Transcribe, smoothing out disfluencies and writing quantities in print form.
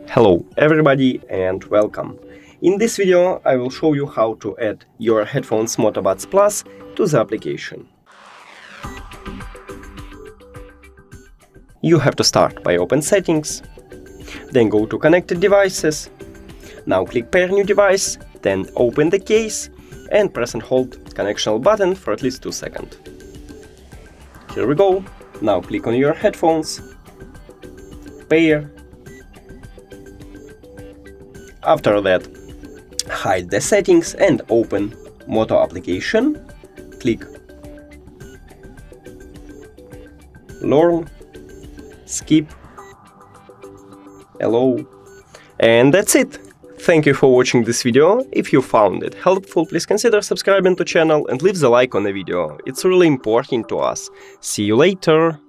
Hello everybody and welcome. In this video I will show you how to add your headphones Moto Buds Plus to the application. You have to start by open settings, then go to connected devices. Now click pair new device, then open the case and press and hold connection button for at least 2 seconds. Here we go. Now click on your headphones, pair. After that, hide the settings and open Moto application. Click Learn, Skip, Allow, and that's it. Thank you for watching this video. If you found it helpful, please consider subscribing to the channel and leave the like on the video. It's really important to us. See you later!